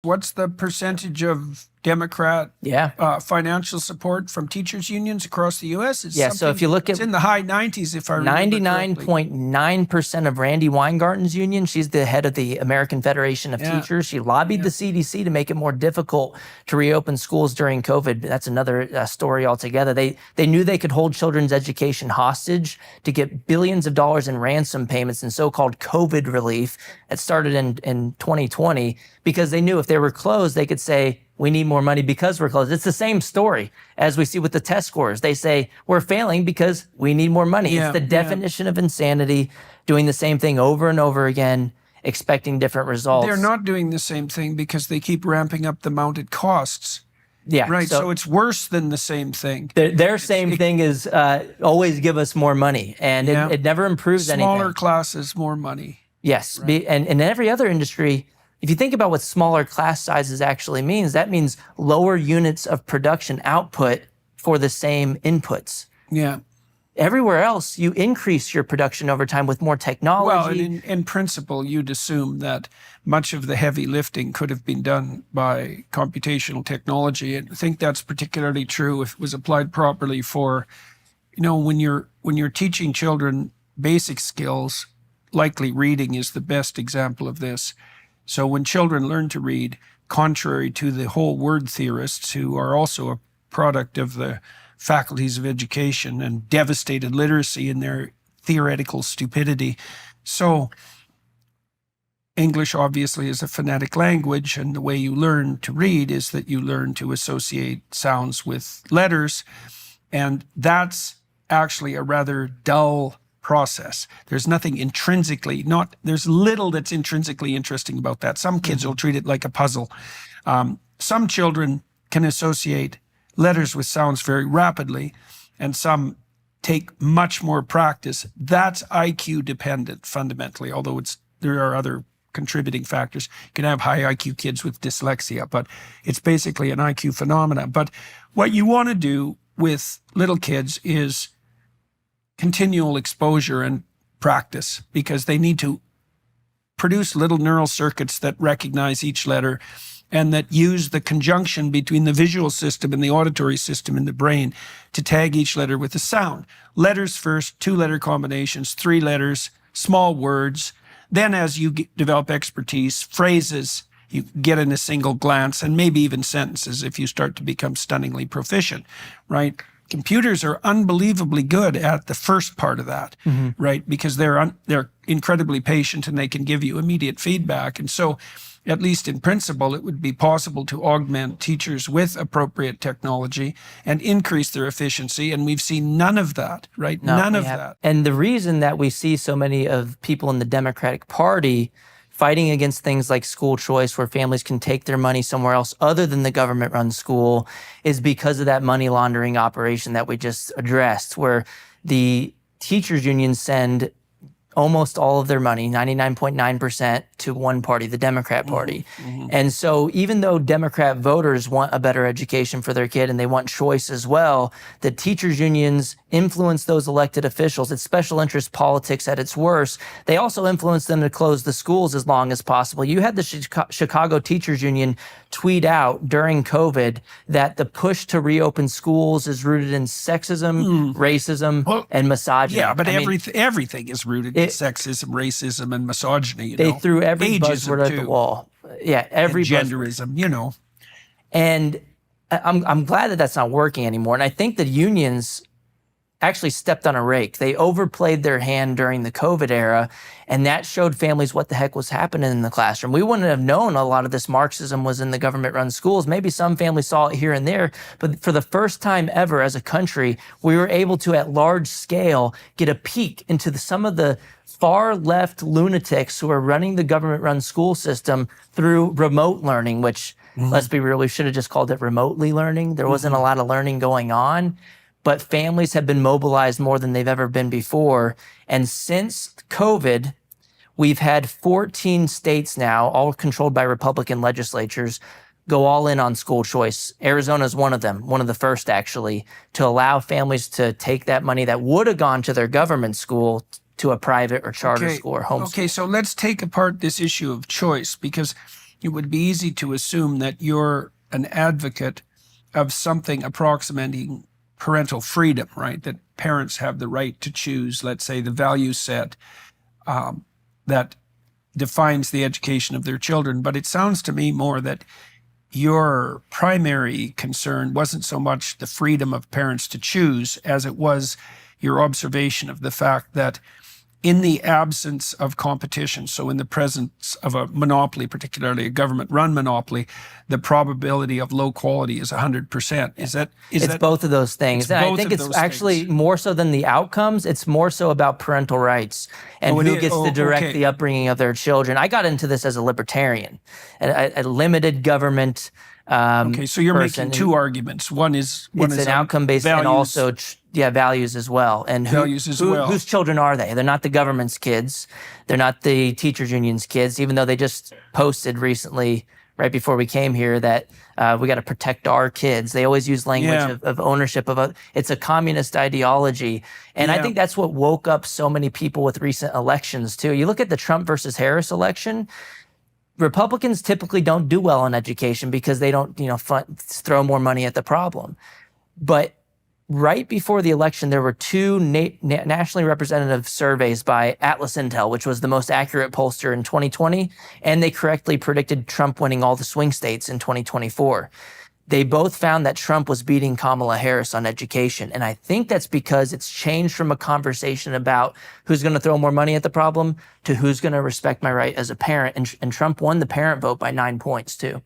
What's the percentage of Democrat financial support from teachers unions across the U.S.? So if you look at, it's in the high 90s, if I remember 99.9% of Randy Weingarten's union. She's the head of the American Federation of Teachers. She lobbied the CDC to make it more difficult to reopen schools during COVID. That's another story altogether. They knew they could hold children's education hostage to get billions of dollars in ransom payments and so-called COVID relief that started in 2020, because they knew if they were closed, they could say, we need more money because we're closed. It's the same story as we see with the test scores. They say we're failing because we need more money. It's the definition of insanity, doing the same thing over and over again, expecting different results. They're not doing the same thing because they keep ramping up the amount it costs. Yeah. Right. So it's worse than the same thing. Their same thing is always give us more money. And it never improves anything. Smaller classes, more money. Yes. Right. And in every other industry, if you think about what smaller class sizes actually means, that means lower units of production output for the same inputs. Yeah. Everywhere else, you increase your production over time with more technology. Well, in principle, you'd assume that much of the heavy lifting could have been done by computational technology. And I think that's particularly true if it was applied properly for, when you're teaching children basic skills, likely reading is the best example of this. So when children learn to read, contrary to the whole word theorists who are also a product of the faculties of education and devastated literacy in their theoretical stupidity. So English obviously is a phonetic language, and the way you learn to read is that you learn to associate sounds with letters, and that's actually a rather dull process. There's nothing intrinsically, there's little that's intrinsically interesting about that. Some kids will treat it like a puzzle. Some children can associate letters with sounds very rapidly, and some take much more practice. That's IQ dependent fundamentally, although there are other contributing factors. You can have high IQ kids with dyslexia, but it's basically an IQ phenomena. But what you want to do with little kids is continual exposure and practice, because they need to produce little neural circuits that recognize each letter and that use the conjunction between the visual system and the auditory system in the brain to tag each letter with a sound. Letters first, 2-letter combinations, 3 letters, small words. Then as you develop expertise, phrases you get in a single glance, and maybe even sentences if you start to become stunningly proficient, right? Computers are unbelievably good at the first part of that, right? Because they're incredibly patient and they can give you immediate feedback. And so, at least in principle, it would be possible to augment teachers with appropriate technology and increase their efficiency. And we've seen none of that, right? None of that. And the reason that we see so many of people in the Democratic Party fighting against things like school choice, where families can take their money somewhere else other than the government-run school, is because of that money laundering operation that we just addressed, where the teachers unions send almost all of their money, 99.9%, to one party, the Democrat Party. And so even though Democrat voters want a better education for their kid and they want choice as well, the teachers unions influence those elected officials. It's special interest politics at its worst. They also influence them to close the schools as long as possible. You had the Chicago Teachers Union tweet out during COVID that the push to reopen schools is rooted in sexism, racism, and misogyny. Yeah, but everything is rooted in sexism, racism, and misogyny. They threw every buzzword at the wall. Yeah, every genderism, And I'm glad that that's not working anymore. And I think the unions actually stepped on a rake. They overplayed their hand during the COVID era, and that showed families what the heck was happening in the classroom. We wouldn't have known a lot of this Marxism was in the government-run schools. Maybe some families saw it here and there, but for the first time ever as a country, we were able to, at large scale, get a peek into some of the far left lunatics who are running the government-run school system through remote learning, which, let's be real, we should have just called it remotely learning. There wasn't a lot of learning going on. But families have been mobilized more than they've ever been before. And since COVID, we've had 14 states now, all controlled by Republican legislatures, go all in on school choice. Arizona is one of them, one of the first actually, to allow families to take that money that would have gone to their government school to a private or charter school or homeschool. Okay, so let's take apart this issue of choice, because it would be easy to assume that you're an advocate of something approximating parental freedom, right? That parents have the right to choose, let's say, the value set that defines the education of their children. But it sounds to me more that your primary concern wasn't so much the freedom of parents to choose as it was your observation of the fact that in the absence of competition, so in the presence of a monopoly, particularly a government-run monopoly, the probability of low quality is 100%. It's both of those things. It's And I both think of it's those actually things. more so than the outcomes. It's more so about parental rights and Oh, it who is? gets Oh, to direct okay. the upbringing of their children. I got into this as a libertarian, a limited government Okay, so you're person. making two arguments. One is It's an outcome-based and values. also values as well. And Values as well. whose children are they? They're not the government's kids. They're not the teachers union's kids, even though they just posted recently, right before we came here, that we got to protect our kids. They always use language Yeah. of ownership it's a communist ideology. And I Yeah. think that's what woke up so many people with recent elections too. You look at the Trump versus Harris election, Republicans typically don't do well in education because they don't, throw more money at the problem. But right before the election, there were two nationally representative surveys by Atlas Intel, which was the most accurate pollster in 2020, and they correctly predicted Trump winning all the swing states in 2024. They both found that Trump was beating Kamala Harris on education. And I think that's because it's changed from a conversation about who's going to throw more money at the problem to who's going to respect my right as a parent. And Trump won the parent vote by 9 points, too.